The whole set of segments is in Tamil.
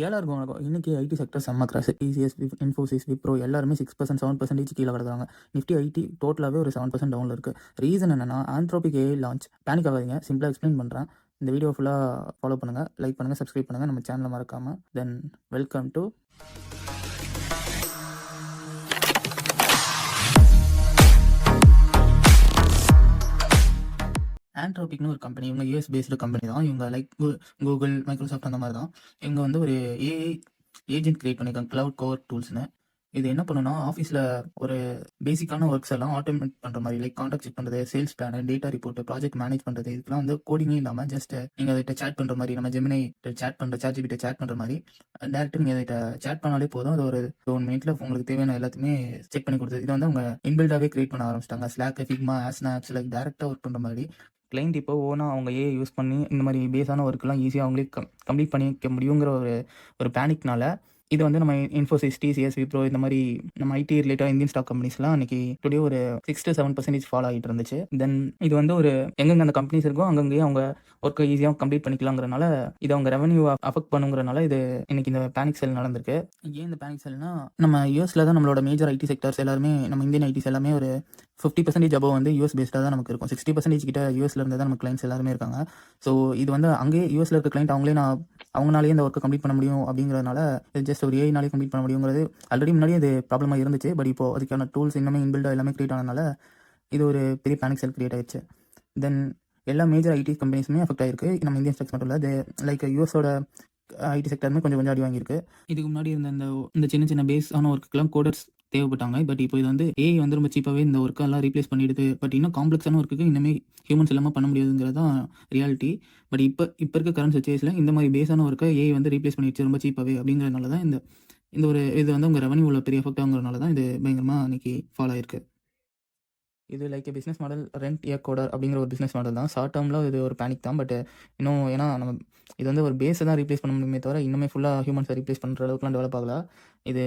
எல்லாருக்கும் வணக்கம். இன்னைக்கு ஐடி செக்டர் செம்ம கிராஷ். டிசிஎஸ், இன்ஃபோசிஸ், விப்ரோ எல்லாருமே 6% 7% கீழே கிடக்குறாங்க. நிஃப்டி ஐடி டோட்டலாகவே ஒரு 7% டவுனில் இருக்குது. ரீசன் என்னன்னா ஆந்த்ரோபிக் ஏஐ லான்ச். பேனிக் ஆகாதீங்க, சிம்பிளாக எக்ஸ்பிளைன் பண்ணுறேன். இந்த வீடியோ ஃபுல்லாக ஃபாலோ பண்ணுங்கள், லைக் பண்ணுங்கள், சப்ஸ்கிரைப் பண்ணுங்கள், நம்ம சேனலை மறக்காமல். தென் வெல்கம் டு ஆண்ட்ரோபிக்னு ஒரு கம்பெனி. இவங்க யூஎஸ் பேஸ்டு கம்பெனி தான். இவங்க லைக் கூகுள், மைக்ரோசாஃப்ட் அந்த மாதிரி தான். இவங்க வந்து ஒரு ஏஐ ஏஜென்ட் கிரியேட் பண்ணியிருக்காங்க, கிளவுட் கோர் டூல்ஸ்னு. இது என்ன பண்ணுன்னா ஆஃபீஸில் ஒரு பேசிக்கான ஒர்க்ஸ் எல்லாம் ஆட்டோமேட் பண்ணுற மாதிரி, லைக் கான்டாக்ட் செக் பண்ணுறது, sales plan, data report, project manage பண்ணுறது, இதுக்கெல்லாம் வந்து கோடிங்கே இல்லாமல் ஜஸ்ட் நீங்கள் அதை சேட் பண்ணுற மாதிரி, நம்ம ஜெமினை சேட் பண்ணுற சாட்ஜிபிட்ட சேட் பண்ணுற மாதிரி டேரக்டாக நீங்கள் அதை சேட் பண்ணாலே போதும். அது ஒரு 1 மினிட்ல உங்களுக்கு தேவையான எல்லாத்தையுமே செக் பண்ணி கொடுத்தது. இதை வந்து அவங்க இன்பில்டாகவே கிரியேட் பண்ண ஆரம்பிச்சிட்டாங்க. ஸ்லாக், ஃபிக்மா, ஆஸ்னாப்ஸ், லைக் டேரக்டாக ஒர்க் பண்ணுற மாதிரி. கிளைண்ட் இப்போ ஓனாக அவங்க ஏஐ யூஸ் பண்ணி இந்த மாதிரி பேஸான ஒர்க்கெல்லாம் ஈஸியாக அவங்களே கம்ப்ளீட் பண்ணிக்க முடியுங்கிற ஒரு பேனிக்னால இது வந்து நம்ம இன்ஃபோசிஸ், டிசிஎஸ், விப்ரோ இந்த மாதிரி நம்ம ஐடி ரிலேட்டட் இந்தியன் ஸ்டாக் கம்பெனிஸ்லாம் அன்றைக்கி டுடே ஒரு 6 to 7% ஃபாலோ ஆகிட்டு இருந்துச்சு. தென் இது வந்து ஒரு எங்கெங்கே அந்த கம்பெனிஸ் இருக்கோ அங்கங்கேயே அவங்க ஒர்க்கை ஈஸியாக கம்ப்ளீட் பண்ணிக்கலாங்கிறனால இது அவங்க ரெவன்யூ அஃபெக்ட் பண்ணுங்கிறனால இது இன்னைக்கு இந்த பேனிக் செல் நடந்திருக்கு. ஏன் இந்த பேனிக் செல்னா, நம்ம யூஎஸில் தான் நம்மளோட மேஜர் ஐடி செக்டர்ஸ் எல்லாருமே, நம்ம இந்தியன் ஐடிஸ் எல்லாமே ஒரு 50% அபவ் வந்து யூஎஸ் பேஸ்டாக தான் நமக்கு இருக்கும். 60% கிட்ட யூஎஸ்ல இருந்து தான் நம்ம கிளைண்ட்ஸ் எல்லாருமே இருக்காங்க. ஸோ இது வந்து அங்கேயே யூஎஸ்ல இருக்க கிளைண்ட் அவங்களாலேயே இந்த ஒர்க்கை கம்ப்ளீட் பண்ண முடியும் அப்படிங்கிறதுனால இது ஜஸ்ட் ஒரு ஏஐனாலே கம்ப்ளீட் பண்ண முடியுங்கிறது ஆல்ரெடி முன்னாடியே இது ப்ராப்ளமாக இருந்துச்சு. பட் இப்போ அதுக்கான டூல்ஸ் இன்னுமே இன்பில்டாக எல்லாமே கிரியேட் ஆனதுனால இது ஒரு பெரிய பேனிக் செல் கிரியேட் ஆயிடுச்சு. தென் எல்லா மேஜர் ஐடி கம்பெனிஸுமே அஃபெக்ட் ஆயிருக்கு. நம்ம இந்தியன் ஸ்டாக்ஸ் மட்டும் இல்லை, லைக் யூஎஸோட ஐடி செக்டருமே கொஞ்சம் அடி வாங்கியிருக்கு. இதுக்கு முன்னாடி இருந்த இந்த சின்ன சின்ன பேஸான ஒர்க்குலாம் கோடர்ஸ் தேவைப்பட்டாங்க. பட் இப்போ இது வந்து ஏஐ வந்து ரொம்ப சீப்பாகவே இந்த ஒர்க்கெல்லாம் ரீப்ளேஸ் பண்ணிடுது. பட் இன்னும் காம்ப்ளெக்ஸான ஒர்க்குக்கு இன்னுமே ஹியூமன்ஸ் இல்லாமல் பண்ண முடியாதுங்கிறது தான் ரியாலிட்டி. பட் இப்போ இருக்க கரண்ட் சுச்சுவேஷனில் இந்த மாதிரி பேஸான ஒர்க்கை ஏஐ வந்து ரீப்ளேஸ் பண்ணிடுச்சு ரொம்ப சீப்பாகவே. அப்படிங்கிறதுனால தான் இந்த ஒரு இது வந்து உங்கள் ரெவன்யூவில் பெரிய எஃபெக்ட் ஆகுங்கிறதுனால தான் இது பயங்கரமாக இன்றைக்கி ஃபாலோ ஆயிருக்கு. இது லைக் பிஸ்னஸ் மாடல், ரெண்ட் ஏ கோடர் அப்படிங்கிற ஒரு பிஸ்னஸ் மாடல் தான். ஷார்ட் டேர்மில் இது ஒரு பேனிக் தான். பட் இன்னும் ஏன்னா நம்ம இது வந்து ஒரு பேஸை தான் ரீப்ளேஸ் பண்ண முடியுமே தவிர இன்னுமே ஃபுல்லாக ஹியூமன்ஸை ரீப்ளேஸ் பண்ணுற அளவுக்குலாம் டெவலப் ஆகல. இது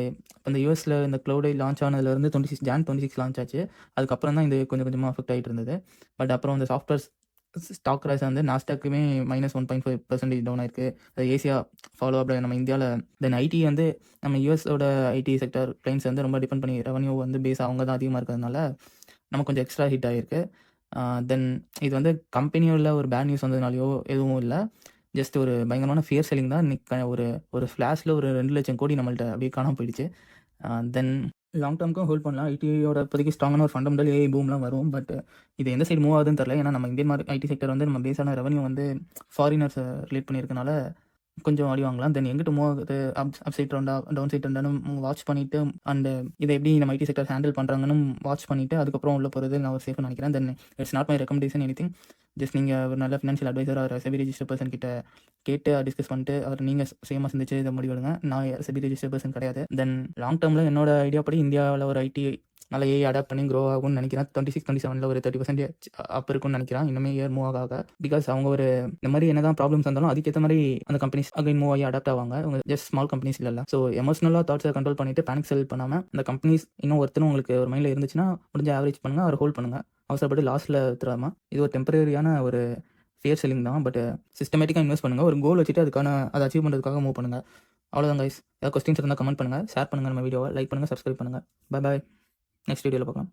இந்த யூஎஸில் இந்த க்ளவுடை லான்ச் ஆனதுலேருந்து Jan 26 லான்ச் ஆச்சு. அதுக்கப்புறம் தான் இது கொஞ்சம் கொஞ்சமாக அஃபெக்ட் ஆகிட்டு இருந்தது. பட் அப்புறம் இந்த சாஃப்ட்வேர் ஸ்டாக் ரைஸ் வந்து நாஸ்டாக்குமே -1.5% டவுன் ஆயிருக்கு. அது ஏசியா ஃபாலோ அப் நம்ம இந்தியாவில். தென் ஐடி வந்து நம்ம யூஎஸோட ஐடி செக்டர் கிளைண்ட்ஸ் வந்து ரொம்ப டிபெண்ட் பண்ணி ரெவன்யூ வந்து பேஸ் அவங்க தான் அதிகமாக இருக்கிறதுனால நம்ம கொஞ்சம் எக்ஸ்ட்ரா ஹிட் ஆகிருக்கு. தென் இது வந்து கம்பெனியோட ஒரு பேட் நியூஸ் வந்ததுனாலையோ எதுவும் இல்லை, ஜஸ்ட் ஒரு பயங்கரமான ஃபியர் செல்லிங் தான். இன்னைக்கு ஒரு ஃப்ளாஷில் ஒரு 2 லட்சம் கோடி நம்மள்ட்ட அப்படியே காணாமல் போயிடுச்சு. தென் லாங் டேர்முக்கும் ஹோல்ட் பண்ணலாம். ஐடியோட இப்போதைக்கு ஸ்ட்ராங்கான ஒரு ஃபண்டமெண்டல் ஏஐ பூம்லாம் வரும். பட் இது எந்த சைடு மூவ் ஆகுதுன்னு தெரியல. ஏன்னா நம்ம இந்தியன் ஐடி செக்டர் வந்து நம்ம பேஸான ரெவன்யூ வந்து ஃபாரினர்ஸ் ரிலேட் பண்ணியிருக்கனால கொஞ்சம் அடி வாங்கலாம். தென் எங்கிட்ட மூவ் ஆகுது, அப் சைட் ரவுண்டா, டவுன் சைட் ரவுண்டானு வாட்ச் பண்ணிவிட்டு அண்ட் இதை எப்படி நம்ம ஐடி செக்டர் ஹேண்டில் பண்ணுறாங்கன்னு வாட்ச் பண்ணிவிட்டு அதுக்கப்புறம் உள்ள போகிறது நான் ஒரு சேஃப்னு நினைக்கிறேன். Then it's not my recommendation anything. Just நீங்கள் ஒரு நல்ல ஃபினான்ஷியல் அட்வைசர் ஒரு செபி ரெஜிஸ்டர் பர்சன் கிட்ட கேட்டு டிஸ்கஸ் பண்ணிட்டு அவர் நீங்கள் சேமாக சிந்திச்சு இதை முடிவெடுங்க. நான் செபி ரெஜிஸ்டர் பர்சன் கிடையாது. தென் லாங் டேர்மில் என்னோட ஐடியா படி இந்தியாவில் ஒரு ஐடி நல்லா ஏஐ அடாப்ட் பண்ணி க்ரோ ஆகும்னு நினைக்கிறேன். 26, 27 ஒரு 30% அப் இருக்குன்னு நினைக்கிறேன். இன்னுமே இயர் மூவ் ஆக பிகாஸ் அவங்க ஒரு இந்த மாதிரி என்ன தான் ப்ராப்ளம்ஸ் இருந்தாலும் அதுக்கேற்ற மாதிரி அந்த கம்பெனிஸ் அகைன் மூவ் ஆகி அடாப்ட் ஆவாங்க. அவங்க ஜஸ்ட் ஸ்மால் கம்பெனிஸ் இல்லை. ஸோ எமோஷனலாக தாட்ஸை கண்ட்ரோல் பண்ணிட்டு பேனிக் செல் பண்ணாமல் அந்த கம்பெனிஸ் இன்னும் ஒருத்தரும் உங்களுக்கு ஒரு மைண்டில் இருந்துச்சுன்னா முடிஞ்ச ஆவரேஜ் பண்ணுங்கள், அவர் ஹோல்ட் பண்ணுங்கள். அவசரப்பட்டு லாஸ்ட்டில் தராமல் இது ஒரு டெம்பரரியான ஒரு ஃபேர் செல்லிங் தான். பட் சிஸ்டமேட்டிக்காக இன்வெஸ்ட் பண்ணுங்கள். ஒரு கோல் வச்சுட்டு அதை அச்சீவ் பண்ணுறதுக்காக மூவ் பண்ணுங்கள். அவ்வளோதான் கைஸ். ஏதாவது கொஸ்டின்ஸ் இருந்தால் கமெண்ட் பண்ணுங்கள், ஷேர் பண்ணுங்கள், நம்ம வீடியோவை லைக் பண்ணுங்கள், சப்ஸ்கிரைப் பண்ணுங்கள். Bye bye. நெக்ஸ்ட் வீடியோவில் பார்க்கலாம்.